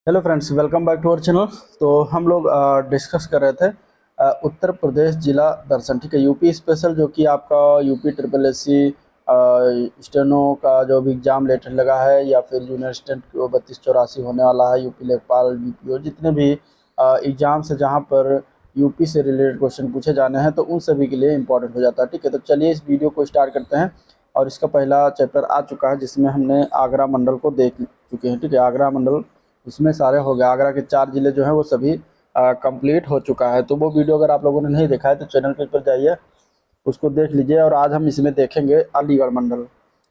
Hello friends, welcome back to our channel. तो हम लोग डिस्कस कर रहे थे उत्तर प्रदेश जिला दर्शन। ठीक है, यूपी स्पेशल जो कि आपका UP triple S C steno का जो भी एग्ज़ाम लेटर लगा है या फिर जूनियर असिस्टेंट 3284 होने वाला है, यूपी लेखपाल बीपीओ जितने भी एग्ज़ाम्स है जहां पर यूपी से रिलेटेड क्वेश्चन पूछे जाने हैं तो उन सभी के लिए इंपॉर्टेंट हो जाता है। ठीक है, तो चलिए इस वीडियो को स्टार्ट करते हैं। और इसका पहला चैप्टर आ चुका है जिसमें हमने आगरा मंडल को देख चुके हैं। ठीक है, आगरा मंडल उसमें सारे हो गए। आगरा के 4 ज़िले जो हैं वो सभी कंप्लीट हो चुका है। तो वो वीडियो अगर आप लोगों ने नहीं देखा है तो चैनल के ऊपर जाइए, उसको देख लीजिए। और आज हम इसमें देखेंगे अलीगढ़ मंडल।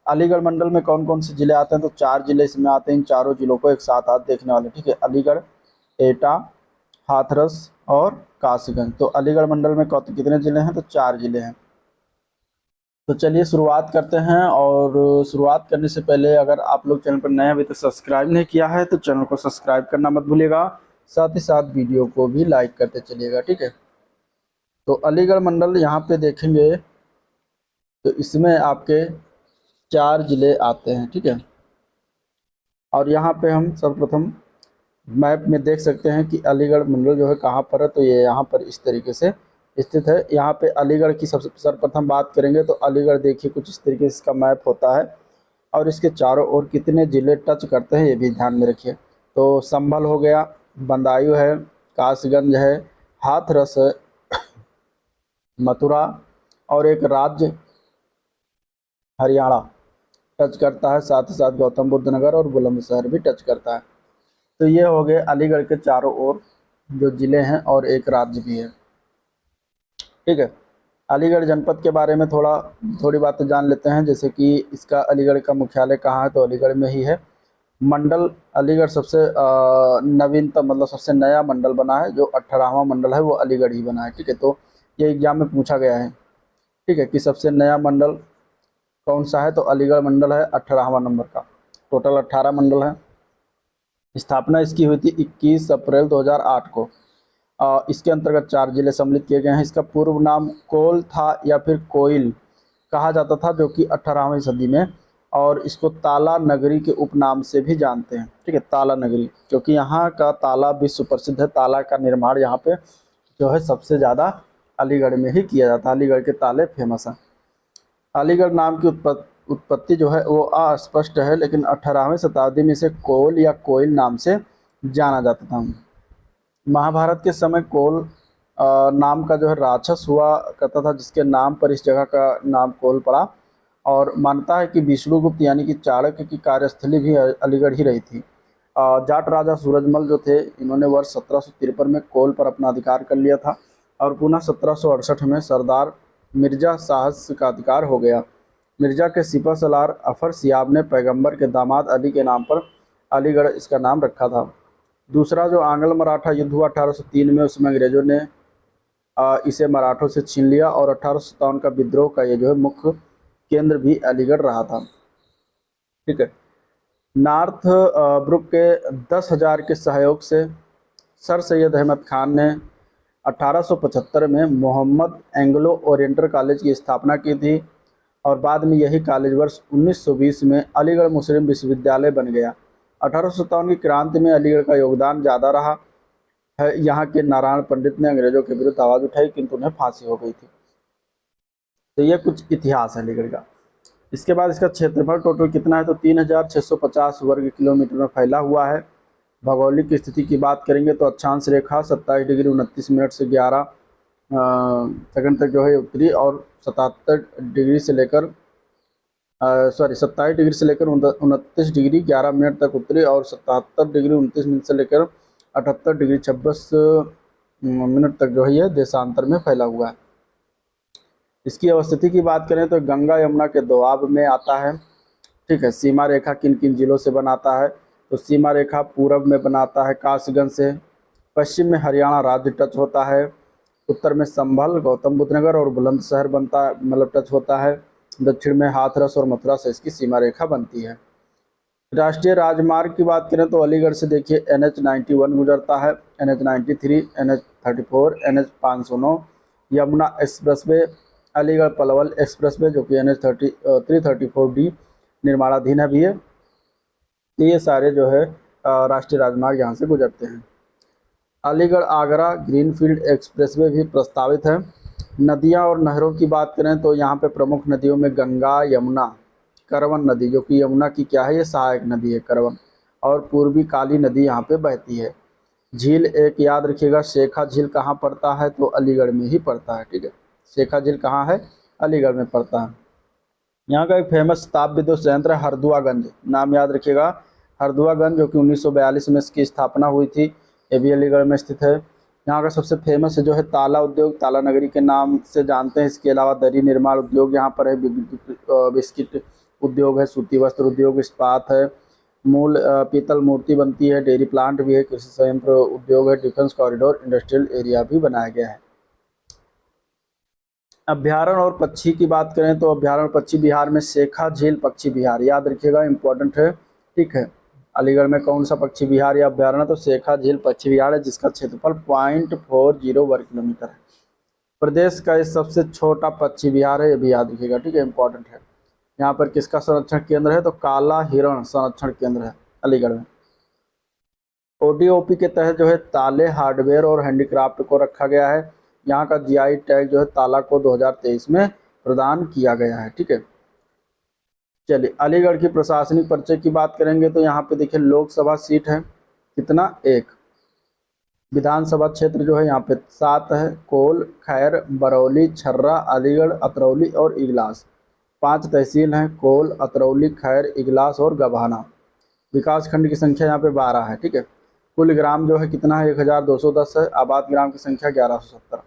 अलीगढ़ मंडल में कौन कौन से ज़िले आते हैं, तो 4 ज़िले इसमें आते हैं। इन चारों ज़िलों को एक साथ आज देखने वाले। ठीक है, अलीगढ़, एटा, हाथरस और कासगंज। तो अलीगढ़ मंडल में कितने ज़िले हैं, तो 4 ज़िले हैं। तो चलिए शुरुआत करते हैं। और शुरुआत करने से पहले अगर आप लोग चैनल पर नए हैं, अभी तक सब्सक्राइब नहीं किया है तो चैनल को सब्सक्राइब करना मत भूलिएगा। साथ ही साथ वीडियो को भी लाइक करते चलिएगा। ठीक है, तो अलीगढ़ मंडल यहाँ पे देखेंगे तो इसमें आपके 4 ज़िले आते हैं। ठीक है, और यहाँ पे हम सर्वप्रथम मैप में देख सकते हैं कि अलीगढ़ मंडल जो है कहाँ पर है। तो ये यहाँ पर इस तरीके से स्थित है। यहाँ पे अलीगढ़ की सबसे सर्वप्रथम बात करेंगे तो अलीगढ़ देखिए कुछ इस तरीके से इसका मैप होता है। और इसके चारों ओर कितने ज़िले टच करते हैं ये भी ध्यान में रखिए। तो संभल हो गया, बदायूं है, कासगंज है, हाथरस है, मथुरा और एक राज्य हरियाणा टच करता है। साथ ही साथ गौतम बुद्ध नगर और बुलंदशहर भी टच करता है। तो ये हो गए अलीगढ़ के चारों ओर जो ज़िले हैं और एक राज्य भी है। ठीक है, अलीगढ़ जनपद के बारे में थोड़ी बातें जान लेते हैं। जैसे कि इसका अलीगढ़ का मुख्यालय कहाँ है, तो अलीगढ़ में ही है। मंडल अलीगढ़ सबसे नवीनतम मतलब सबसे नया मंडल बना है। जो 18वां मंडल है वो अलीगढ़ ही बना है। ठीक है, तो ये एग्जाम में पूछा गया है। ठीक है, कि सबसे नया मंडल कौन सा है, तो अलीगढ़ मंडल है 18वां नंबर का। टोटल 18 मंडल है। स्थापना इसकी हुई थी 21 अप्रैल 2008 को। इसके अंतर्गत 4 जिले सम्मिलित किए गए हैं। इसका पूर्व नाम कोल था या फिर कोयल कहा जाता था, जो कि 18वीं सदी में। और इसको ताला नगरी के उपनाम से भी जानते हैं। ठीक है, ताला नगरी, क्योंकि यहाँ का ताला विश्व प्रसिद्ध है। ताला का निर्माण यहाँ पे जो है सबसे ज़्यादा अलीगढ़ में ही किया जाता है। अलीगढ़ के ताले फेमस हैं। अलीगढ़ नाम की उत्पत्ति जो है वो अस्पष्ट है, लेकिन 18वीं शताब्दी में इसे कोल या कोयल नाम से जाना जाता था। महाभारत के समय कोल नाम का जो है राक्षस हुआ करता था, जिसके नाम पर इस जगह का नाम कोल पड़ा। और मानता है कि विष्णुगुप्त यानी कि चाणक्य की कार्यस्थली भी अलीगढ़ ही रही थी। जाट राजा सूरजमल जो थे, इन्होंने वर्ष 1753 में कोल पर अपना अधिकार कर लिया था। और पुनः 1768 में सरदार मिर्जा साहस का अधिकार हो गया। मिर्जा के सिपह सलार अफर सियाब ने पैगंबर के दामाद अली के नाम पर अलीगढ़ इसका नाम रखा था। दूसरा जो आंग्ल मराठा युद्ध हुआ 1803 में, उसमें अंग्रेजों ने इसे मराठों से छीन लिया। और 1857 का विद्रोह का ये जो है मुख्य केंद्र भी अलीगढ़ रहा था। ठीक है, नॉर्थ ब्रुक के 10,000 के सहयोग से सर सैयद अहमद खान ने 1875 में मोहम्मद एंग्लो ओरिएंटल कॉलेज की स्थापना की थी। और बाद में यही कॉलेज वर्ष 1920 में अलीगढ़ मुस्लिम विश्वविद्यालय बन गया। 1857 की क्रांति में अलीगढ़ का योगदान ज़्यादा रहा है। यहाँ के नारायण पंडित ने अंग्रेजों के विरुद्ध आवाज़ उठाई, किंतु उन्हें फांसी हो गई थी। तो ये कुछ इतिहास है अलीगढ़ का। इसके बाद इसका क्षेत्रफल टोटल कितना है, तो 3650 वर्ग किलोमीटर में फैला हुआ है। भौगोलिक स्थिति की बात करेंगे तो अक्षांश रेखा 27 डिग्री 29 मिनट से 11 सेकंड तक जो है उत्तरी, और 77 डिग्री से लेकर 27 डिग्री से लेकर 29 डिग्री 11 मिनट तक उत्तरी, और 77 डिग्री 29 मिनट से लेकर 78 डिग्री 26 मिनट तक जो है ये देशांतर में फैला हुआ है। इसकी अवस्थिति की बात करें तो गंगा यमुना के दोआब में आता है। ठीक है, सीमा रेखा किन किन जिलों से बनाता है, तो सीमा रेखा पूरब में बनाता है कासगंज से, पश्चिम में हरियाणा राज्य टच होता है, उत्तर में संभल, गौतम बुद्ध नगर और बुलंदशहर बनता है, मतलब टच होता है, दक्षिण में हाथरस और मथुरा से इसकी सीमा रेखा बनती है। राष्ट्रीय राजमार्ग की बात करें तो अलीगढ़ से देखिए NH91 गुजरता है, NH93, NH34, NH509, Yamuna expressway, Aligarh Palwal expressway जो कि NH334D निर्माणाधीन है भी है। तो ये सारे जो है राष्ट्रीय राजमार्ग यहाँ से गुजरते हैं। अलीगढ़ आगरा ग्रीनफील्ड एक्सप्रेसवे भी प्रस्तावित है। नदियाँ और नहरों की बात करें तो यहाँ पे प्रमुख नदियों में गंगा, यमुना, करवन नदी, जो कि यमुना की क्या है, ये सहायक नदी है करवन, और पूर्वी काली नदी यहाँ पे बहती है। झील एक याद रखिएगा, शेखा झील कहाँ पड़ता है, तो अलीगढ़ में ही पड़ता है। ठीक है, शेखा झील कहाँ है, अलीगढ़ में पड़ता है। यहाँ का एक फेमस ताप विद्युत संयंत्र है हरदुआगंज, नाम याद रखिएगा, हरदुआगंज, जो कि 1942 में इसकी स्थापना हुई थी, ये भी अलीगढ़ में स्थित है। यहाँ का सबसे फेमस जो है ताला उद्योग, ताला नगरी के नाम से जानते हैं। इसके अलावा दरी निर्माण उद्योग यहाँ पर है, बिस्किट उद्योग है, सूती वस्त्र उद्योग, इस्पात है, मूल पीतल मूर्ति बनती है, डेयरी प्लांट भी है, कृषि संयंत्र उद्योग है, डिफेंस कॉरिडोर इंडस्ट्रियल एरिया भी बनाया गया है। अभ्यारण्य और पक्षी की बात करें तो अभ्यारण्य पक्षी बिहार में शेखा झील पक्षी विहार, याद रखिएगा, इंपॉर्टेंट है। ठीक है, अलीगढ़ में कौन सा पक्षी विहार या अभ्यारण्य, तो शेखा झील पक्षी विहार है, जिसका क्षेत्रफल 0.40 वर्ग किलोमीटर है। प्रदेश का ये सबसे छोटा पक्षी विहार है, ये भी याद रखिएगा। ठीक है, इंपॉर्टेंट है। यहाँ पर किसका संरक्षण केंद्र है, तो काला हिरण संरक्षण केंद्र है अलीगढ़ में। ओडीओपी के तहत जो है ताले हार्डवेयर और हैंडीक्राफ्ट को रखा गया है। यहाँ का जीआई टैग जो है ताला को 2023 में प्रदान किया गया है। ठीक है, चलिए अलीगढ़ की प्रशासनिक परिचय की बात करेंगे तो यहाँ पे देखिए लोकसभा सीट है कितना, 1। विधानसभा क्षेत्र जो है यहाँ पे 7 है, कोल, खैर, बरौली, छर्रा, अलीगढ़, अतरौली और इगलास। 5 तहसील हैं, कोल, अतरौली, खैर, इगलास और गभाना। विकास खंड की संख्या यहाँ पे 12 है। ठीक है, कुल ग्राम जो है कितना है, 1210 है। आबाद ग्राम की संख्या 1170।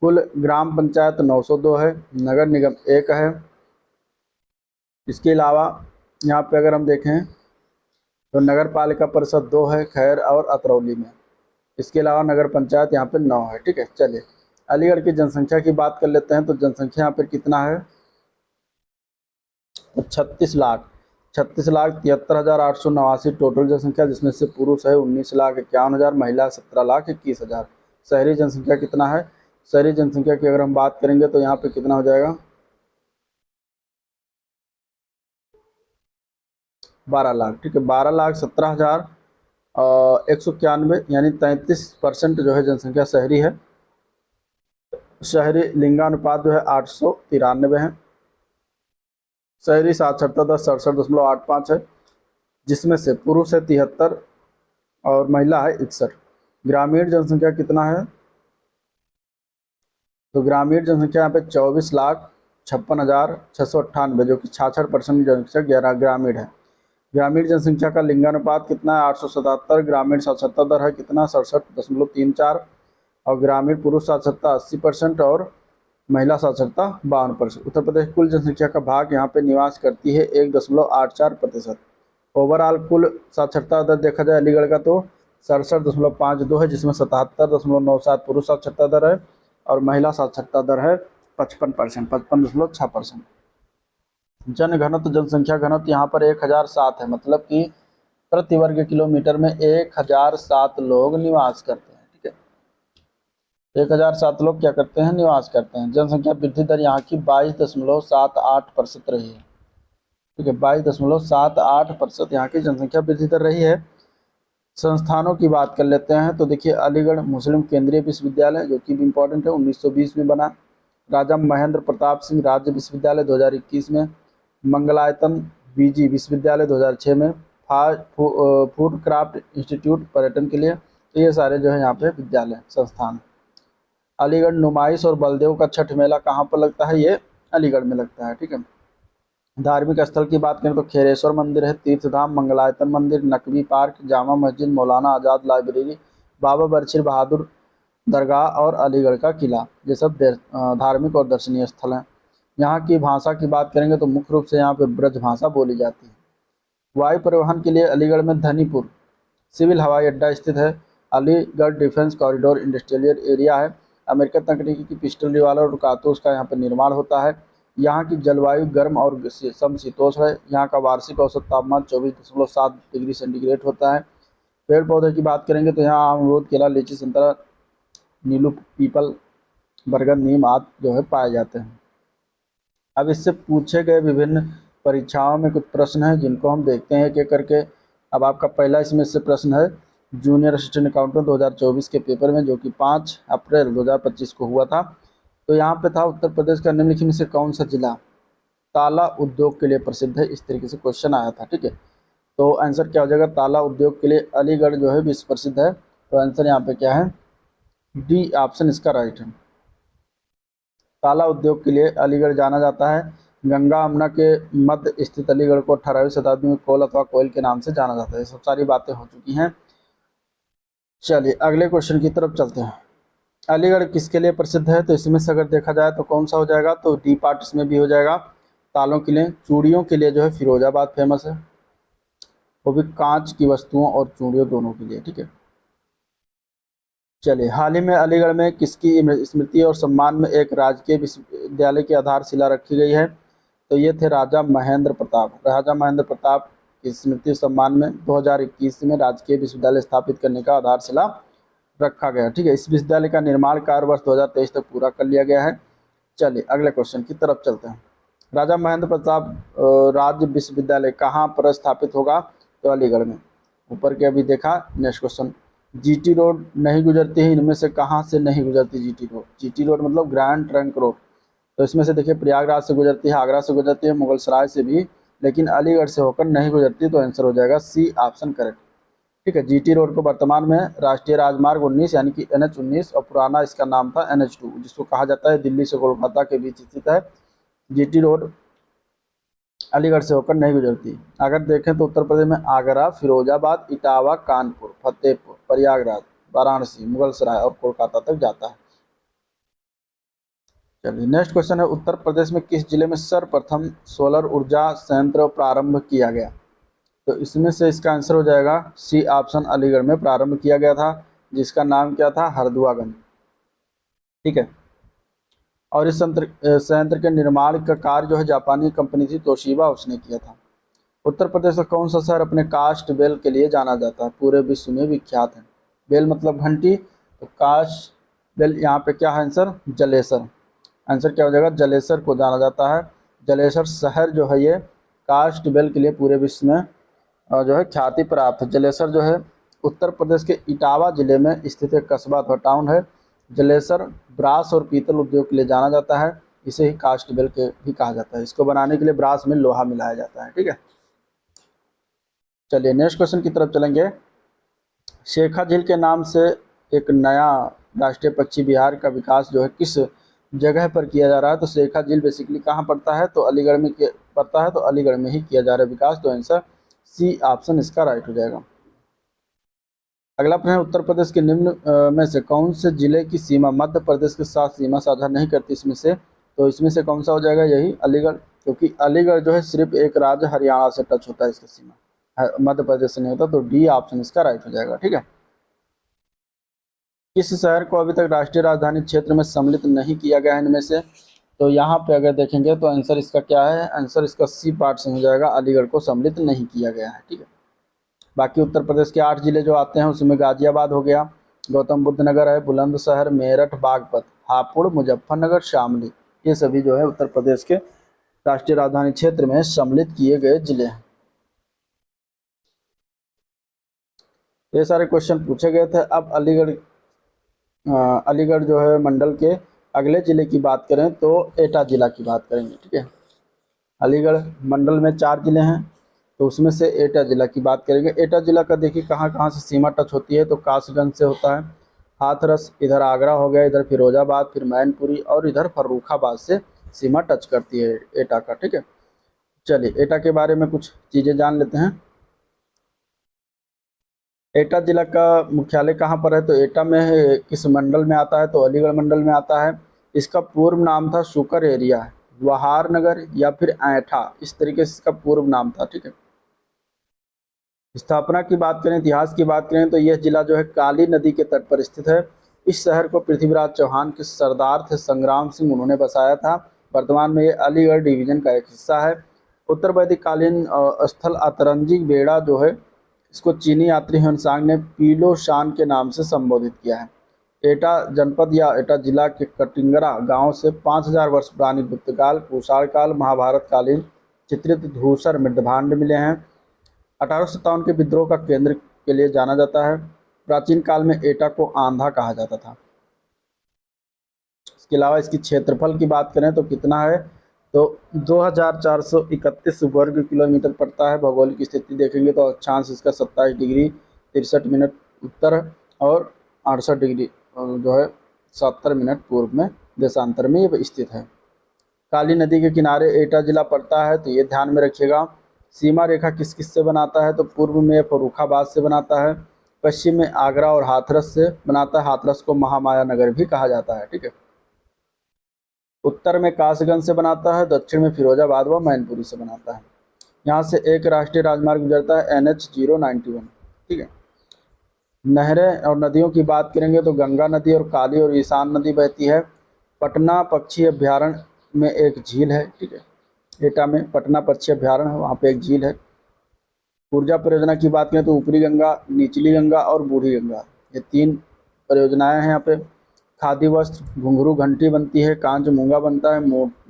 कुल ग्राम पंचायत 902 है। नगर निगम 1 है। इसके अलावा यहाँ पे अगर हम देखें तो नगर पालिका परिषद 2 है, खैर और अतरौली में। इसके अलावा नगर पंचायत यहाँ पे 9 है। ठीक है, चलिए अलीगढ़ की जनसंख्या की बात कर लेते हैं। तो जनसंख्या यहाँ पे कितना है, तो 36,73,889 टोटल जनसंख्या, जिसमें से पुरुष है 19,51,000, महिला 17,21,000। शहरी जनसंख्या कितना है, शहरी जनसंख्या की अगर हम बात करेंगे तो यहाँ पे कितना हो जाएगा, 12 लाख। ठीक है, 12,17,191, यानी 33% जो है जनसंख्या शहरी है। शहरी लिंगानुपात जो है 893 है। शहरी साक्षरता दर 67.85 है, जिसमें से पुरुष है 73 और महिला है 61। ग्रामीण जनसंख्या कितना है, तो ग्रामीण जनसंख्या यहाँ पे 24,56,698, जो कि 66% जनसंख्या ग्रामीण है। ग्रामीण जनसंख्या का लिंगानुपात कितना है, 877। ग्रामीण साक्षरता दर है कितना, 67.34। और ग्रामीण पुरुष साक्षरता 80% और महिला साक्षरता 52%। उत्तर प्रदेश कुल जनसंख्या का भाग यहाँ पे निवास करती है 1.84%। ओवरऑल कुल साक्षरता दर देखा जाए अलीगढ़ का तो 67.52 है, जिसमें 77.97 पुरुष साक्षरता दर है और महिला साक्षरता दर है 55%, 55.6%। जन घनत्व जनसंख्या घनत्व यहाँ पर 1007 है, मतलब कि प्रति वर्ग किलोमीटर में 1007 लोग निवास करते हैं। ठीक है, 1007 लोग क्या करते हैं, निवास करते हैं। जनसंख्या वृद्धि दर यहाँ की 22.78% रही है। ठीक है, 22.78% यहाँ की जनसंख्या वृद्धि दर रही है। संस्थानों की बात कर लेते हैं तो देखिए अलीगढ़ मुस्लिम केंद्रीय विश्वविद्यालय, जो कि इम्पोर्टेंट है, 1920 में बना। राजा महेंद्र प्रताप सिंह राज्य विश्वविद्यालय 2021 में। मंगलायतन बीजी विश्वविद्यालय 2006 में। फूड क्राफ्ट इंस्टीट्यूट पर्यटन के लिए। तो ये सारे जो है यहाँ पे विद्यालय संस्थान। अलीगढ़ नुमाइश और बलदेव का छठ मेला कहाँ पर लगता है, ये अलीगढ़ में लगता है। ठीक है, धार्मिक स्थल की बात करें तो खेरेश्वर मंदिर है, तीर्थधाम मंगलायतन मंदिर, नकवी पार्क, जामा मस्जिद, मौलाना आज़ाद लाइब्रेरी, बाबा बर्छिर बहादुर दरगाह और अलीगढ़ का किला, ये सब धार्मिक और दर्शनीय स्थल हैं। यहाँ की भाषा की बात करेंगे तो मुख्य रूप से यहाँ पे ब्रज भाषा बोली जाती है। वायु परिवहन के लिए अलीगढ़ में धनीपुर सिविल हवाई अड्डा स्थित है। Aligarh defence corridor industrial area है। अमेरिकन तकनीकी की पिस्टल रिवाल्वर और कारतूस का यहाँ पर निर्माण होता है। यहाँ की जलवायु गर्म और समशीतोष्ण है। यहाँ का वार्षिक औसत तापमान 24.7 डिग्री सेंटीग्रेड होता है। पेड़ पौधे की बात करेंगे तो यहाँ अमरूद, केला, लीची, संतरा, नीलू, पीपल, बरगद, नीम आदि जो है पाए जाते हैं। अब इससे पूछे गए विभिन्न परीक्षाओं में कुछ प्रश्न हैं जिनको हम देखते हैं एक एक करके। अब आपका पहला इसमें से प्रश्न है जूनियर असिस्टेंट अकाउंटेंट 2024 के पेपर में, जो कि 5 अप्रैल 2025 को हुआ था। तो यहाँ पे था उत्तर प्रदेश का निम्नलिखित में से कौन सा जिला ताला उद्योग के लिए प्रसिद्ध है। इस तरीके से क्वेश्चन आया था, ठीक है। तो आंसर क्या हो जाएगा, ताला उद्योग के लिए अलीगढ़ जो है विश्व प्रसिद्ध है। तो आंसर यहाँ पे क्या है, डी ऑप्शन इसका राइट है। ताला उद्योग के लिए अलीगढ़ जाना जाता है। गंगा यमुना के मध्य स्थित अलीगढ़ को 18वीं शताब्दी में कोल अथवा कोयल के नाम से जाना जाता है। ये सब सारी बातें हो चुकी हैं। चलिए अगले क्वेश्चन की तरफ चलते हैं। अलीगढ़ किसके लिए प्रसिद्ध है, तो इसमें से अगर देखा जाए तो कौन सा हो जाएगा, तो डी पार्ट इसमें भी हो जाएगा। तालों के लिए, चूड़ियों के लिए जो है फिरोजाबाद फेमस है, वो भी कांच की वस्तुओं और चूड़ियों दोनों के लिए, ठीक है। चलिए हाल ही में अलीगढ़ में किसकी स्मृति और सम्मान में एक राजकीय विश्वविद्यालय की आधारशिला रखी गई है, तो ये थे राजा महेंद्र प्रताप। राजा महेंद्र प्रताप की स्मृति सम्मान में 2021 में राजकीय विश्वविद्यालय स्थापित करने का आधारशिला रखा गया, ठीक है। इस विश्वविद्यालय का निर्माण कार्य वर्ष 2023 तक पूरा कर लिया गया है। चलिए अगले क्वेश्चन की तरफ चलते हैं। राजा महेंद्र प्रताप राज्य विश्वविद्यालय कहाँ पर स्थापित होगा, तो अलीगढ़ में। ऊपर के अभी देखा। नेक्स्ट क्वेश्चन, जीटी रोड नहीं गुजरती है, इनमें से कहाँ से नहीं गुजरती जीटी रोड। जीटी रोड मतलब ग्रैंड ट्रंक रोड। तो इसमें से देखिए प्रयागराज से गुजरती है, आगरा से गुजरती है, मुगलसराय से भी, लेकिन अलीगढ़ से होकर नहीं गुजरती। तो आंसर हो जाएगा सी ऑप्शन करेक्ट, ठीक है। जीटी रोड को वर्तमान में राष्ट्रीय राजमार्ग 19 यानी कि NH 19 और पुराना इसका नाम था NH 2, जिसको कहा जाता है दिल्ली से कोलकाता के बीच स्थित है। जीटी रोड अलीगढ़ से होकर नहीं गुजरती। अगर देखें तो उत्तर प्रदेश में आगरा, फिरोजाबाद, इटावा, कानपुर, फतेहपुर, प्रयागराज, वाराणसी, मुगलसराय और कोलकाता तक जाता है। चलिए नेक्स्ट क्वेश्चन है, उत्तर प्रदेश में किस जिले में सर्वप्रथम सोलर ऊर्जा संयंत्र प्रारंभ किया गया। तो इसमें से इसका आंसर हो जाएगा सी ऑप्शन, अलीगढ़ में प्रारंभ किया गया था, जिसका नाम क्या था, हरदुआगंज, ठीक है। और इस संयंत्र के निर्माण का कार्य जो है जापानी कंपनी थी तोशिबा, उसने किया था। उत्तर प्रदेश का कौन सा शहर अपने कास्ट बेल के लिए जाना जाता है, पूरे विश्व में विख्यात है। बेल मतलब घंटी, तो कास्ट बेल यहाँ पे क्या है आंसर, जलेसर। आंसर क्या हो जाएगा, जलेसर को जाना जाता है। जलेसर शहर जो है ये कास्ट बेल के लिए पूरे विश्व में जो है ख्याति प्राप्त है। जलेसर जो है उत्तर प्रदेश के इटावा जिले में स्थित एक कस्बा अथवा टाउन है। जलेसर ब्रास और पीतल उद्योग के लिए जाना जाता है। इसे ही कास्ट बेल के भी कहा जाता है। इसको बनाने के लिए ब्रास में लोहा मिलाया जाता है, ठीक है। चलिए नेक्स्ट क्वेश्चन की तरफ चलेंगे। शेखा झील के नाम से एक नया राष्ट्रीय पक्षी विहार का विकास जो है किस जगह पर किया जा रहा है, तो शेखा झील बेसिकली कहाँ पड़ता है, तो अलीगढ़ में पड़ता है। तो अलीगढ़ में ही किया जा रहा है विकास। तो आंसर सी ऑप्शन इसका राइट हो जाएगा। अगला प्रश्न, उत्तर प्रदेश के निम्न में से कौन से जिले की सीमा मध्य प्रदेश के साथ सीमा साझा नहीं करती इसमें से, तो इसमें से कौन सा हो जाएगा, यही अलीगढ़, क्योंकि अलीगढ़ जो है सिर्फ एक राज्य हरियाणा से टच होता है, इसका सीमा मध्य प्रदेश से नहीं होता। तो डी ऑप्शन इसका राइट हो जाएगा, ठीक है। किस शहर को अभी तक राष्ट्रीय राजधानी क्षेत्र में सम्मिलित नहीं किया गया है इनमें से, तो यहाँ पे अगर देखेंगे तो आंसर इसका क्या है, आंसर इसका सी पार्ट से हो जाएगा, अलीगढ़ को सम्मिलित नहीं किया गया है, ठीक है। बाकी उत्तर प्रदेश के 8 जिले जो आते हैं उसमें गाजियाबाद हो गया, गौतम बुद्ध नगर है, बुलंदशहर, मेरठ, बागपत, हापुड़, मुजफ्फरनगर, शामली, ये सभी जो है उत्तर प्रदेश के राष्ट्रीय राजधानी क्षेत्र में सम्मिलित किए गए जिले हैं। ये सारे क्वेश्चन पूछे गए थे। अब अलीगढ़ जो है मंडल के अगले जिले की बात करें तो एटा जिला की बात करेंगे, ठीक है। अलीगढ़ मंडल में 4 जिले हैं, तो उसमें से एटा जिला की बात करेंगे। एटा जिला का देखिए कहाँ कहाँ से सीमा टच होती है, तो कासगंज से होता है, हाथरस, इधर आगरा हो गया, इधर फिरोजाबाद, फिर मैनपुरी और इधर फर्रुखाबाद से सीमा टच करती है एटा का, ठीक है। चलिए एटा के बारे में कुछ चीज़ें जान लेते हैं। एटा जिला का मुख्यालय कहाँ पर है, तो एटा में है, किस मंडल में आता है, तो अलीगढ़ मंडल में आता है। इसका पूर्व नाम था शुकर एरिया, वहार नगर या फिर ऐठा, इस तरीके से इसका पूर्व नाम था, ठीक है। स्थापना की बात करें, इतिहास की बात करें, तो यह जिला जो है काली नदी के तट पर स्थित है। इस शहर को पृथ्वीराज चौहान के सरदार थे संग्राम सिंह, उन्होंने बसाया था। वर्तमान में ये अलीगढ़ डिवीजन का एक हिस्सा है। उत्तर वैदिक कालीन स्थल अतरंजी बेड़ा जो है, इसको चीनी यात्री ह्वेनसांग ने पीलो शान के नाम से संबोधित किया है। एटा जनपद या एटा जिला के कटिंगरा गांव से 5000 वर्ष पुरानी गुप्तकाल, कुषाण काल, महाभारत कालीन चित्रित धूसर मृदभांड मिले हैं। 1857 के विद्रोह का केंद्र के लिए जाना जाता है। प्राचीन काल में एटा को आंधा कहा जाता था। इसके अलावा इसकी क्षेत्रफल की बात करें तो कितना है, तो 2431 वर्ग किलोमीटर पड़ता है। भौगोलिक स्थिति देखेंगे तो अक्षांश इसका 27 डिग्री 63 मिनट उत्तर और 68 डिग्री जो है 70 मिनट पूर्व में देशांतर में ये स्थित है। काली नदी के किनारे एटा जिला पड़ता है, तो ये ध्यान में रखिएगा। सीमा रेखा किस किस से बनाता है, तो पूर्व में फर्रुखाबाद से बनाता है, पश्चिम में आगरा और हाथरस से बनाता है। हाथरस को महामाया नगर भी कहा जाता है, ठीक है। उत्तर में कासगंज से बनाता है, दक्षिण में फिरोजाबाद व मैनपुरी से बनाता है। यहाँ से एक राष्ट्रीय राजमार्ग गुजरता है NH 091, ठीक है। नहरें और नदियों की बात करेंगे तो गंगा नदी और काली और ईशान नदी बहती है। पटना पक्षी अभ्यारण्य में एक झील है, ठीक है। एटा में पटना पक्षी अभ्यारण्य है, वहाँ पे एक झील है। ऊर्जा परियोजना की बात करें तो ऊपरी गंगा, निचली गंगा और बूढ़ी गंगा, ये 3 परियोजनाएं हैं यहाँ पे। खादी वस्त्र, घुंघरू घंटी बनती है, कांच मूंगा बनता है,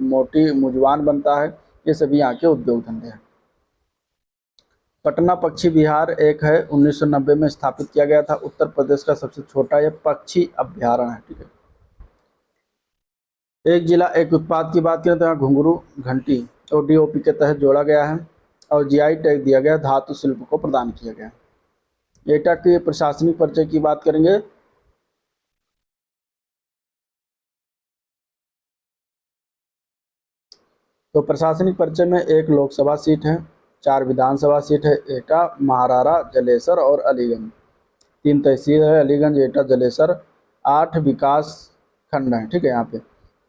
मोटी मुजवान बनता है। ये सभी यहाँ के उद्योग धंधे हैं। पटना पक्षी विहार एक है, 1990 में स्थापित किया गया था। उत्तर प्रदेश का सबसे छोटा यह पक्षी अभ्यारण्य है, ठीक है। एक जिला एक उत्पाद की बात करें तो यहाँ घुंघरू घंटी और DOP के तहत जोड़ा गया है और GI टैग दिया गया, धातु शिल्प को प्रदान किया गया। एटा के प्रशासनिक परिचय की बात करेंगे तो प्रशासनिक परिचय में 1 लोकसभा सीट है, 4 विधानसभा सीट है। एटा, महारारा, जलेसर और अलीगंज, 3 तहसील है, अलीगंज, एटा, जलेसर। 8 विकास खंड हैं, ठीक है यहाँ पे।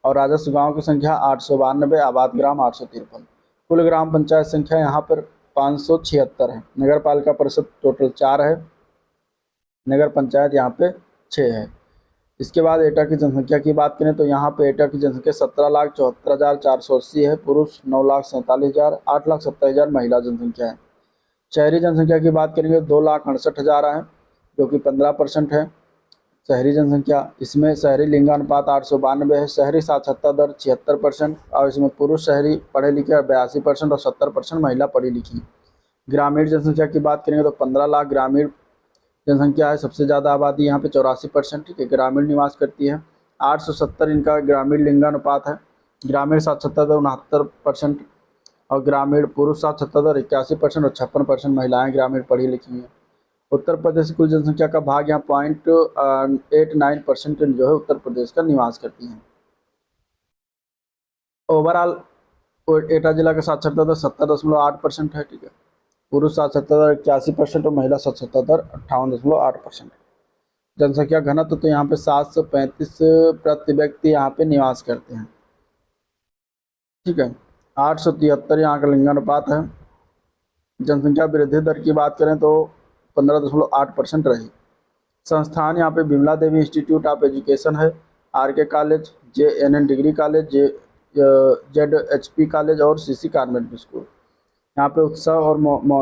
और राजस्व गांव की संख्या 892, आबाद ग्राम 853। कुल ग्राम पंचायत संख्या यहाँ पर 576 है। नगर पालिका परिषद टोटल 4 है, नगर पंचायत यहाँ पे 6 है। इसके बाद एटा की जनसंख्या की बात करें तो यहाँ पे एटा की जनसंख्या 17,74,480 है। पुरुष 9,47,000, 8,70,000 महिला जनसंख्या है। शहरी जनसंख्या की बात करेंगे 2,68,000 है, जो कि 15% है शहरी जनसंख्या। इसमें शहरी लिंगानुपात 892 है, शहरी साक्षरता दर 76% और इसमें पुरुष शहरी पढ़े लिखे 82% और 70% महिला पढ़ी लिखी। ग्रामीण जनसंख्या की बात करेंगे तो 15 लाख ग्रामीण जनसंख्या है। सबसे ज़्यादा आबादी यहाँ पे 84%, ठीक है, ग्रामीण निवास करती है। 870 इनका ग्रामीण लिंगानुपात है। ग्रामीण साक्षरता दर 69% और ग्रामीण पुरुष साक्षरता दर 81% और 56% महिलाएं ग्रामीण पढ़ी लिखी हैं। उत्तर प्रदेश की कुल जनसंख्या का भाग यहाँ 0.89% जो है उत्तर प्रदेश का निवास करती हैं। ओवरऑल एटा जिला का साक्षरता दर 70.8% है, ठीक है। पुरुष साक्षरता दर 81% और महिला साक्षरता दर 58.8%। जनसंख्या घनत्व तो यहाँ पे 735 प्रति व्यक्ति यहाँ पे निवास करते हैं, ठीक है। 873 यहाँ का लिंगानुपात है। जनसंख्या वृद्धि दर की बात करें तो 15.8% रही। संस्थान यहाँ पे Vimla Devi institute of education है, RK college, JNN degree college, ZHP college और CC कॉन्वेंट स्कूल। यहाँ पे उत्सव और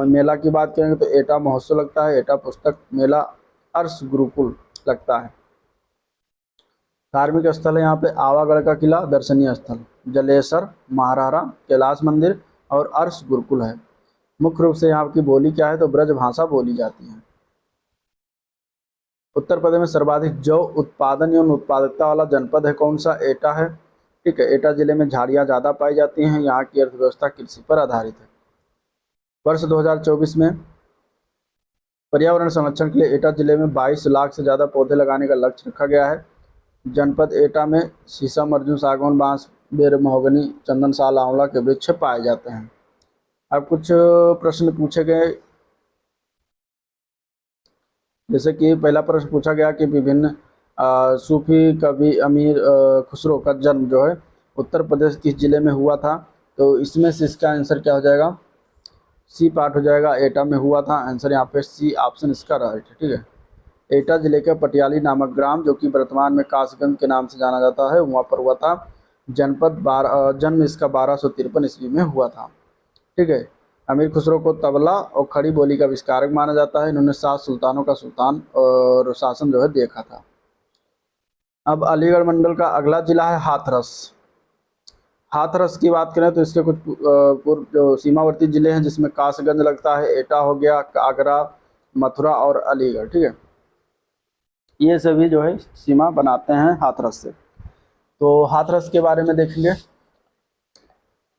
मेला की बात करेंगे तो एटा महोत्सव लगता है, एटा पुस्तक मेला, अर्श गुरुकुल लगता है। धार्मिक स्थल है यहाँ पे आवागढ़ का किला दर्शनीय स्थल, जलेसर, महारारा, कैलाश मंदिर और अर्श गुरुकुल है। मुख्य रूप से यहाँ की बोली क्या है, तो ब्रज भाषा बोली जाती है। उत्तर प्रदेश में सर्वाधिक जौ उत्पादन एवं उत्पादकता वाला जनपद है कौन सा, एटा है, ठीक है। एटा जिले में झाड़ियाँ ज़्यादा पाई जाती हैं। यहाँ की अर्थव्यवस्था कृषि पर आधारित है। वर्ष 2024 में पर्यावरण संरक्षण के लिए एटा जिले में 22 लाख से ज़्यादा पौधे लगाने का लक्ष्य रखा गया है। जनपद एटा में शीशम, अर्जुन, सागौन, बांस, बेर, महोगनी, चंदन, साल, आंवला के वृक्ष पाए जाते हैं। अब कुछ प्रश्न पूछे गए, जैसे कि पहला प्रश्न पूछा गया कि विभिन्न सूफी कवि अमीर खुसरो का जन्म जो है उत्तर प्रदेश किस जिले में हुआ था, तो इसमें से इसका आंसर क्या हो जाएगा, C पार्ट हो जाएगा। एटा में हुआ था, आंसर यहाँ पे C ऑप्शन इसका राइट है, ठीक है। एटा जिले के पटियाली नामक ग्राम, जो कि वर्तमान में कासगंज के नाम से जाना जाता है, वहाँ पर हुआ था। जन्म इसका 1253 ईस्वी में हुआ था, ठीक है। अमीर खुसरो को तबला और खड़ी बोली का आविष्कारक माना जाता है। इन्होंने 7 सुल्तानों का सुल्तान और शासन जो है देखा था। अब अलीगढ़ मंडल का अगला जिला है हाथरस। हाथरस की बात करें तो इसके कुछ पूर्व जो सीमावर्ती जिले हैं जिसमें कासगंज लगता है, एटा हो गया, आगरा, मथुरा और अलीगढ़, ठीक है, ये सभी जो है सीमा बनाते हैं हाथरस से। तो हाथरस के बारे में देखेंगे।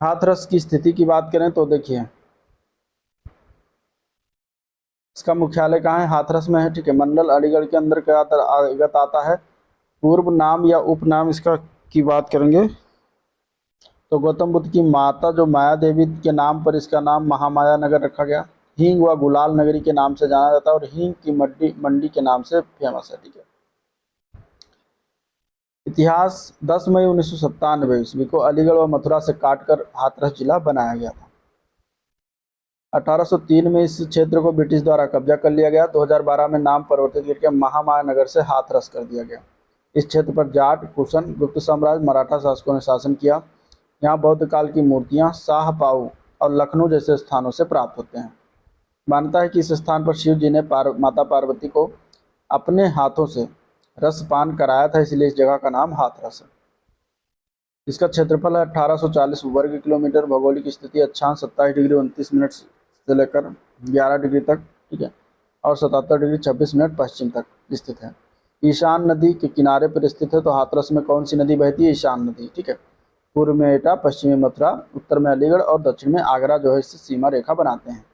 हाथरस की स्थिति की बात करें तो देखिए इसका मुख्यालय कहाँ है, हाथरस में है, ठीक है। मंडल अलीगढ़ के अंदर अंतर्गत आता है। पूर्व नाम या उपनाम इसका की बात करेंगे तो गौतम बुद्ध की माता जो माया देवी के नाम पर इसका नाम महामाया नगर रखा गया। हींग व गुलाल नगरी के नाम से जाना जाता है और हींग की मंडी मंडी के नाम से फेमस है, ठीक है। इतिहास 10 मई 1997 ईस्वी को अलीगढ़ व मथुरा से काटकर हाथरस जिला बनाया गया था। 1803 में इस क्षेत्र को ब्रिटिश द्वारा कब्जा कर लिया गया। 2012 में नाम परिवर्तित करके महामाया नगर से हाथरस कर दिया गया। इस क्षेत्र पर जाट, कुशन, गुप्त साम्राज्य, मराठा शासकों ने शासन किया। यहाँ बौद्ध काल की मूर्तियाँ शाहपाऊ और लखनऊ जैसे स्थानों से प्राप्त होते हैं। मान्यता है कि इस स्थान पर शिव जी ने माता पार्वती को अपने हाथों से रसपान कराया था, इसलिए इस जगह का नाम हाथरस है। इसका क्षेत्रफल है 1840 वर्ग किलोमीटर। भौगोलिक स्थिति अक्षांश 27 डिग्री 29 मिनट से लेकर 11 डिग्री तक, ठीक है, और 77 डिग्री 26 मिनट पश्चिम तक स्थित है। ईशान नदी के किनारे पर स्थित है। तो हाथरस में कौन सी नदी बहती है, ईशान नदी, ठीक है। पूर्व में एटा, पश्चिम में मथुरा, उत्तर में अलीगढ़ और दक्षिण में आगरा जो है इससे सीमा रेखा बनाते हैं।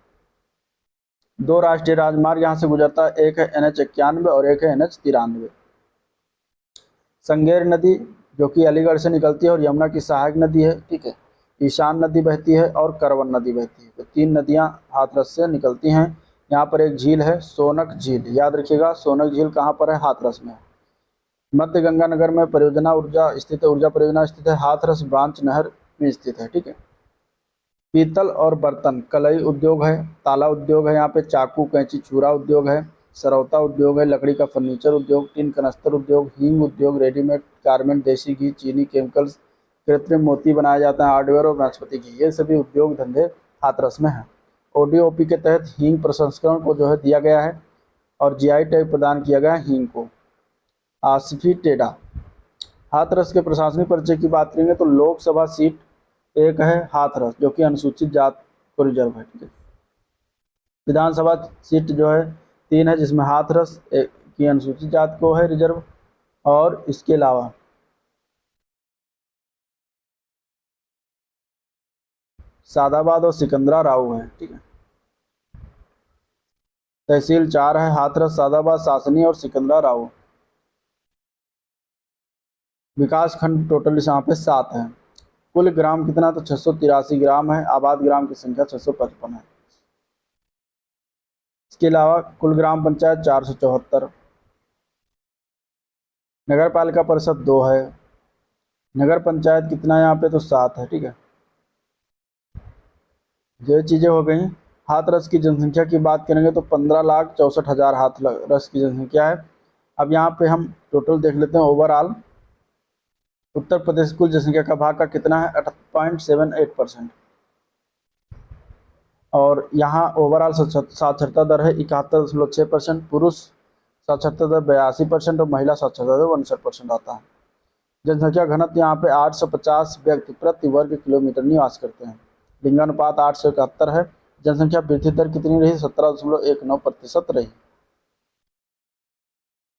2 राष्ट्रीय राजमार्ग यहाँ से गुजरता है, एक है NH 91 और एक है NH 93। संगेर नदी जो कि अलीगढ़ से निकलती है और यमुना की सहायक नदी है, ठीक है। ईशान नदी बहती है और करवन नदी बहती है। तो 3 नदियाँ हाथरस से निकलती हैं। यहाँ पर एक झील है, सोनक झील, याद रखिएगा। सोनक झील कहाँ पर है, हाथरस में। मध्य गंगानगर में परियोजना ऊर्जा स्थित है, ऊर्जा परियोजना स्थित है। हाथरस ब्रांच नहर में स्थित है, ठीक है। पीतल और बर्तन कलई उद्योग है, ताला उद्योग है, यहाँ पे चाकू, कैंची, छुरा उद्योग है, सरौता उद्योग है, लकड़ी का फर्नीचर उद्योग, टीन कनस्तर उद्योग, हींग उद्योग, रेडीमेड गारमेंट, देसी घी, चीनी, केमिकल्स, कृत्रिम मोती बनाया जाता है, हार्डवेयर और वनस्पति घी, ये सभी उद्योग धंधे हाथरस में हैं। ODOP के तहत हींग प्रसंस्करण को जो है दिया गया है और GI टैग प्रदान किया गया है हींग को। आसिफी टेडा। हाथरस के प्रशासनिक परिचय की बात करेंगे तो लोकसभा सीट एक है हाथरस जो कि अनुसूचित जात को रिजर्व है, ठीक है। विधानसभा सीट जो है 3 है जिसमें हाथरस एक की अनुसूचित जात को है रिजर्व, और इसके अलावा सादाबाद और सिकंदरा राव है, ठीक है। तहसील 4 है, हाथरस, सादाबाद, सासनी और सिकंदरा राव। विकास खंड टोटल यहाँ पे 7 है। कुल ग्राम कितना, तो 683 ग्राम है। आबाद ग्राम की संख्या 655 है। इसके अलावा कुल ग्राम पंचायत 474। नगर पालिका परिषद 2 है। नगर पंचायत कितना है यहाँ पे, तो 7 है, ठीक है। ये चीज़ें हो गई। हाथरस की जनसंख्या की बात करेंगे तो 15,64,000 हाथरस की जनसंख्या है। अब यहाँ पे हम टोटल देख लेते हैं ओवरऑल। उत्तर प्रदेश कुल जनसंख्या का भाग का कितना है, 8.78%। और यहाँ ओवरऑल साक्षरता दर है 71.6%। पुरुष साक्षरता दर 82% और महिला साक्षरता दर 59% आता है। जनसंख्या घनत्व यहाँ पे 850 व्यक्ति प्रति वर्ग किलोमीटर निवास करते हैं। लिंगानुपात 871 है। जनसंख्या वृद्धि दर कितनी रही, 17.19% रही।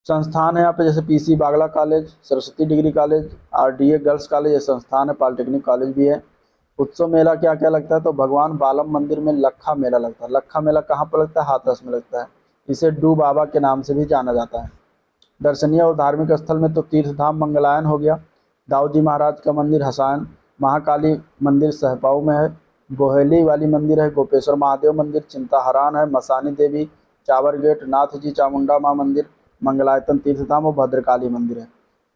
संस्थान है यहाँ पे जैसे PC Bagla college, Saraswati degree college, RDA girls college, ये संस्थान है। पॉलिटेक्निक कॉलेज भी है। उत्सव मेला क्या क्या लगता है, तो भगवान बालम मंदिर में लखा मेला लगता है। लखा मेला कहाँ पर लगता है, हाथरस में लगता है। इसे डू बाबा के नाम से भी जाना जाता है। दर्शनीय और धार्मिक स्थल में तो तीर्थधाम मंगलायन हो गया, दाऊद जी महाराज का मंदिर हसायन, महाकाली मंदिर सहपाऊ में है, बोहेली वाली मंदिर है, गोपेश्वर महादेव मंदिर, चिंताहरान है, मसानी देवी, चावर गेट, नाथ जी चामुंडा माँ मंदिर, मंगलायतन तीर्थधाम और भद्रकाली मंदिर है।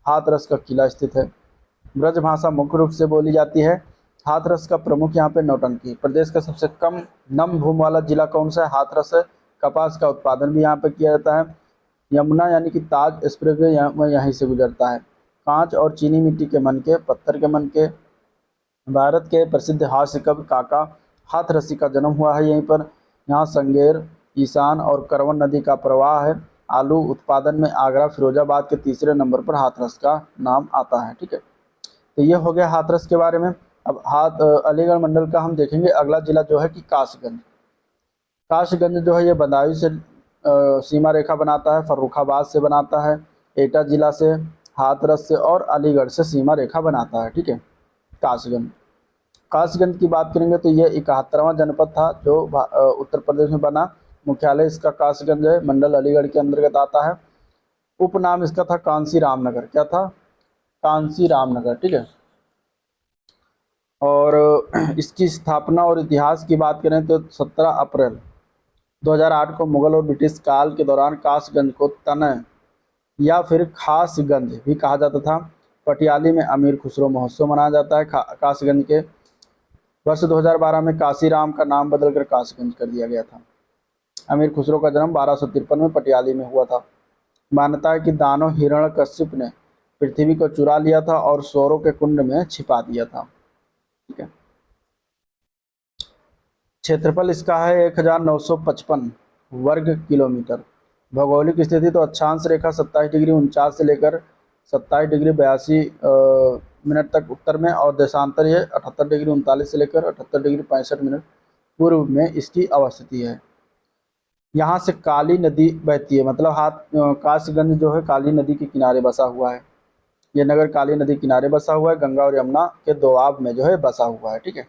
हाथरस का किला स्थित है। ब्रज भाषा मुख्य रूप से बोली जाती है। हाथरस का प्रमुख यहाँ पे नौटंकी। प्रदेश का सबसे कम नम भूमि वाला जिला कौन सा है, हाथरस है। कपास का उत्पादन भी यहाँ पे किया जाता है। यमुना यानी कि ताज एक्सप्रेसवे यहीं से गुजरता है। कांच और चीनी मिट्टी के मनके, पत्थर के मनके। भारत के प्रसिद्ध हास्य कवि काका हाथरसी का जन्म हुआ है यहीं पर। यहाँ संगेर, ईशान और करवन नदी का प्रवाह है। आलू उत्पादन में आगरा फिरोजाबाद के तीसरे नंबर पर हाथरस का नाम आता है, ठीक है। तो ये हो गया हाथरस के बारे में। अब अलीगढ़ मंडल का हम देखेंगे अगला जिला जो है कि कासगंज। कासगंज जो है ये बदायूं से सीमा रेखा बनाता है, फर्रुखाबाद से बनाता है, एटा जिला से, हाथरस से और अलीगढ़ से सीमा रेखा बनाता है। ठीक है, कासगंज। कासगंज की बात करेंगे तो ये 71वां जनपद था जो उत्तर प्रदेश में बना। मुख्यालय इसका कासगंज है, मंडल अलीगढ़ के अंतर्गत आता है। उपनाम इसका था कांसी रामनगर। क्या था? कांसी रामनगर। ठीक है। और इसकी स्थापना और इतिहास की बात करें तो 17 अप्रैल 2008 को मुगल और ब्रिटिश काल के दौरान कासगंज को तनय या फिर खासगंज भी कहा जाता था। पटियाली में अमीर खुसरो महोत्सव मनाया जाता है। कासगंज के वर्ष 2012 में काशीराम का नाम बदलकर कासगंज कर दिया गया था। अमीर खुसरो का जन्म 1253 में पटियाली में हुआ था। मान्यता है कि दानव हिरण्यकश्यप ने पृथ्वी को चुरा लिया था और स्वरों के कुंड में छिपा दिया था। ठीक है। क्षेत्रफल इसका है 1955 वर्ग किलोमीटर। भौगोलिक स्थिति तो अक्षांश रेखा 27 डिग्री 49 से लेकर 27 डिग्री 82 मिनट तक उत्तर में, और देशांतर ये 78 डिग्री 39 से लेकर 78 डिग्री 65 मिनट पूर्व में इसकी अवस्थिति है। यहाँ से काली नदी बहती है, मतलब कासगंज जो है काली नदी के किनारे बसा हुआ है। ये नगर काली नदी किनारे बसा हुआ है, गंगा और यमुना के दोआब में जो है बसा हुआ है। ठीक है।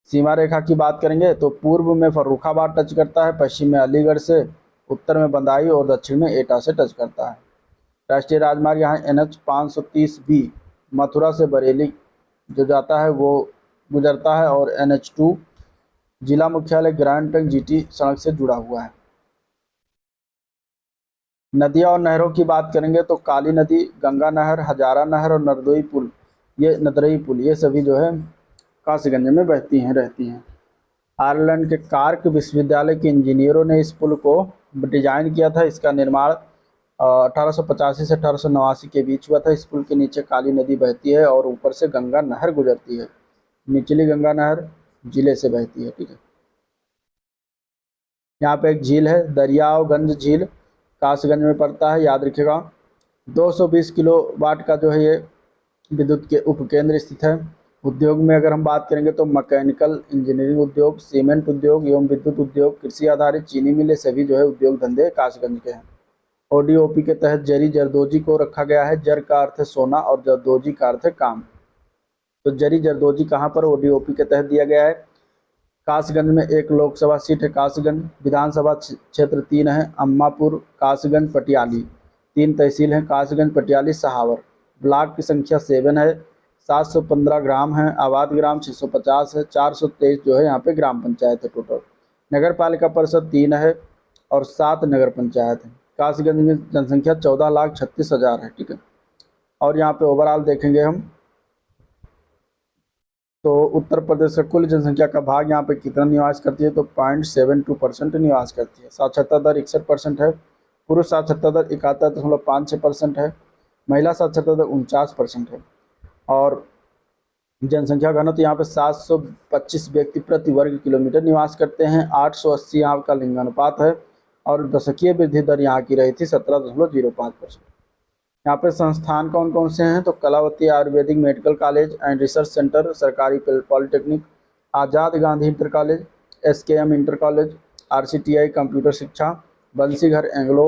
सीमा रेखा की बात करेंगे तो पूर्व में फर्रुखाबाद टच करता है, पश्चिम में अलीगढ़ से, उत्तर में बदायूं और दक्षिण में एटा से टच करता है। राष्ट्रीय राजमार्ग यहाँ NH 530B मथुरा से बरेली जो जाता है वो गुजरता है, और NH 2 जिला मुख्यालय ग्रैंड ट्रंक GT सड़क से जुड़ा हुआ है। नदियाँ और नहरों की बात करेंगे तो काली नदी, गंगा नहर, हजारा नहर और नदरई पुल ये सभी जो है कासगंज में बहती हैं रहती हैं। आयरलैंड के कार्क विश्वविद्यालय के इंजीनियरों ने इस पुल को डिजाइन किया था। इसका निर्माण 1885 से 1889 के बीच हुआ था। इस पुल के नीचे काली नदी बहती है और ऊपर से गंगा नहर गुजरती है। निचली गंगा नहर जिले से बहती है। ठीक है। यहाँ पे एक झील है, दरियागंज झील, कासगंज में पड़ता है, याद रखिएगा। 220 किलोवाट का जो है ये विद्युत के उपकेंद्र स्थित है। उद्योग में अगर हम बात करेंगे तो मैकेनिकल इंजीनियरिंग उद्योग, सीमेंट उद्योग एवं विद्युत उद्योग, कृषि आधारित चीनी मिलें सभी जो है उद्योग धंधे कासगंज के हैं। ODOP के तहत जरी जरदोजी को रखा गया है। जर का अर्थ है सोना और जरदोजी का अर्थ है काम। तो जरी जरदोजी कहाँ पर ODOP के तहत दिया गया है? कासगंज में एक लोकसभा सीट है कासगंज। विधानसभा क्षेत्र 3 है, अम्मापुर, कासगंज, पटियाली। 3 तहसील हैं, कासगंज, पटियाली, सहावर। ब्लॉक की संख्या 7 है, 715 ग्राम है, आबाद ग्राम 650 है, 423 जो है यहाँ पे ग्राम पंचायत है टोटल। नगर पालिका परिषद 3 है और 7 नगर पंचायत है। कासगंज में जनसंख्या 14,36,000 है। ठीक है। और यहाँ पे ओवरऑल देखेंगे हम तो उत्तर प्रदेश का कुल जनसंख्या का भाग यहाँ पे कितना निवास करती है तो 0.72% निवास करती है। साक्षरता दर 61% है। पुरुष साक्षरता दर 71.56% है। महिला साक्षरता दर 49% है। और जनसंख्या घनत्व यहाँ पे 725 व्यक्ति प्रति वर्ग किलोमीटर निवास करते हैं। 880 यहाँ का लिंगानुपात है और दशकीय वृद्धि दर यहाँ की रही थी 17.05%। यहाँ पे संस्थान कौन कौन से हैं तो Kalavati Ayurvedic medical college and research centre, सरकारी polytechnic, Azad Gandhi inter college, SKM inter college, RCTI computer शिक्षा, Bansidhar Anglo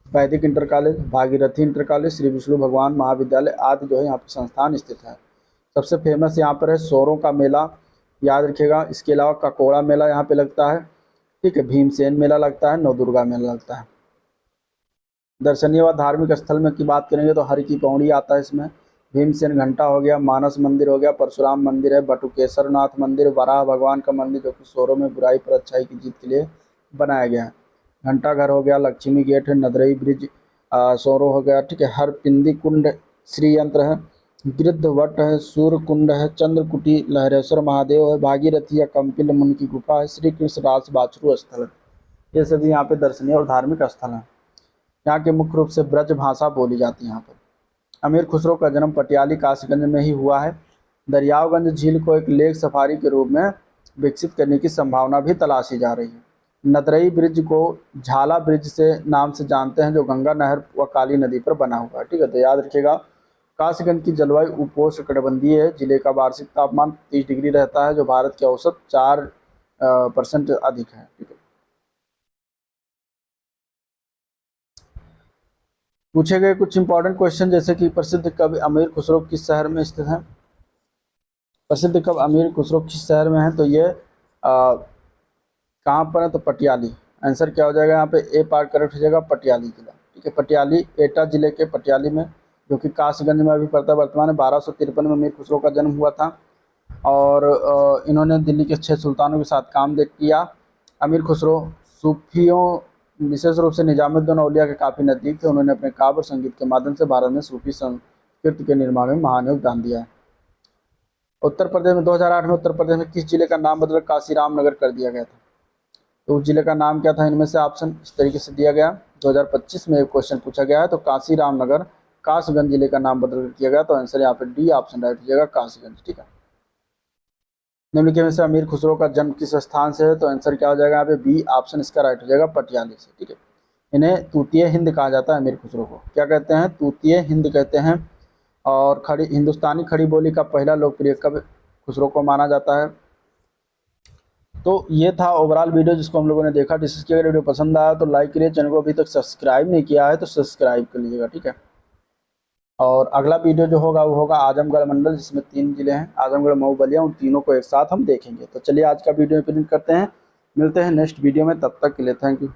Vedic inter college, Bhagirathi inter college, Shri Vishnu Bhagwan Mahavidyalaya आदि जो है यहाँ पर संस्थान स्थित है। सबसे फेमस यहाँ पर है सोरों का मेला, याद रखिएगा। इसके अलावा ककोड़ा मेला यहाँ पे लगता है। ठीक है। भीमसेन मेला लगता है, नवदुर्गा मेला लगता है। दर्शनीय व धार्मिक स्थल में की बात करेंगे तो हर की पौड़ी आता है इसमें, भीमसेन घंटा हो गया, मानस मंदिर हो गया, परशुराम मंदिर है, बटुकेश्वर नाथ मंदिर, वराह भगवान का मंदिर जो कि सोरों में बुराई पर अच्छाई की जीत के लिए बनाया गया है। घंटा घर हो गया, लक्ष्मी गेट है, नदरई ब्रिज सोरो हो गया। ठीक है। हर पिंडी कुंड श्री यंत्र है, गिरध वट है, सूर्य कुंड है, चंद्रकुटी लहरेश्वर महादेव है, भागीरथी या कंपिल मुनि की गुफा है, श्री कृष्ण रास बाछरू स्थल है। ये सभी यहाँ पे दर्शनीय और धार्मिक स्थल हैं। यहाँ के मुख्य रूप से ब्रज भाषा बोली जाती है यहाँ पर। अमीर खुसरो का जन्म पटियाली कासगंज में ही हुआ है। दरियागंज झील को एक लेक सफारी के रूप में विकसित करने की संभावना भी तलाशी जा रही है। नदरई ब्रिज को झाला ब्रिज से नाम से जानते हैं जो गंगा नहर व काली नदी पर बना हुआ है। ठीक है। तो याद रखिएगा कासगंज की जलवायु उपोष्णकटिबंधीय है। जिले का वार्षिक तापमान 30 डिग्री रहता है, जो भारत के औसत 4% अधिक है। ठीक है। पूछे गए कुछ इंपॉर्टेंट क्वेश्चन, जैसे कि प्रसिद्ध कवि अमीर खुसरो किस शहर में स्थित है। प्रसिद्ध कवि अमीर खुसरो किस शहर में है, तो ये कहाँ पर है, तो पटियाली। आंसर क्या हो जाएगा यहाँ पे, ए पार्ट करेक्ट हो जाएगा, पटियाली जिला। ठीक है, पटियाली एटा जिले के पटियाली में, जो कि कासगंज में अभी पड़ता है। वर्तमान में 1253 में अमीर खुसरो का जन्म हुआ था और इन्होंने दिल्ली के 6 सुल्तानों के साथ काम किया। अमीर खुसरो सूफियों, विशेष रूप से निजामुद्दीन औलिया के काफ़ी नज़दीक थे। उन्होंने अपने काव्य और संगीत के माध्यम से भारत में सूफी संस्कृति के निर्माण में महान योगदान दिया है। उत्तर प्रदेश में 2008 में उत्तर प्रदेश में किस जिले का नाम बदलकर काशीराम नगर कर दिया गया था, तो उस जिले का नाम क्या था। इनमें से ऑप्शन इस तरीके से दिया गया। 2025 में एक क्वेश्चन पूछा गया है, तो काशीराम नगर कासगंज जिले का नाम बदल किया गया, तो आंसर यहाँ पे डी ऑप्शन राइट हो जाएगा, कासगंज। ठीक है। निम्नलिखित में से अमीर खुसरो का जन्म किस स्थान से है, तो आंसर क्या हो जाएगा यहाँ पे, बी ऑप्शन इसका राइट हो जाएगा, पटियाली से। ठीक है। इन्हें तूतीय हिंद कहा जाता है। अमीर खुसरो को क्या कहते हैं, तूतीय हिंद कहते हैं। और खड़ी हिंदुस्तानी खड़ी बोली का पहला लोकप्रिय कवि खुसरो को माना जाता है। तो ये था ओवरऑल वीडियो जिसको हम लोगों ने देखा, डिस्कस किया। अगर वीडियो पसंद आया तो लाइक करिए, चैनल को अभी तक सब्सक्राइब नहीं किया है तो सब्सक्राइब कर लीजिएगा। ठीक है। और अगला वीडियो जो होगा वो होगा आजमगढ़ मंडल, जिसमें 3 जिले हैं, आजमगढ़, मऊ, बलिया। उन तीनों को एक साथ हम देखेंगे। तो चलिए आज का वीडियो प्रिंट करते हैं, मिलते हैं नेक्स्ट वीडियो में, तब तक के लिए थैंक यू।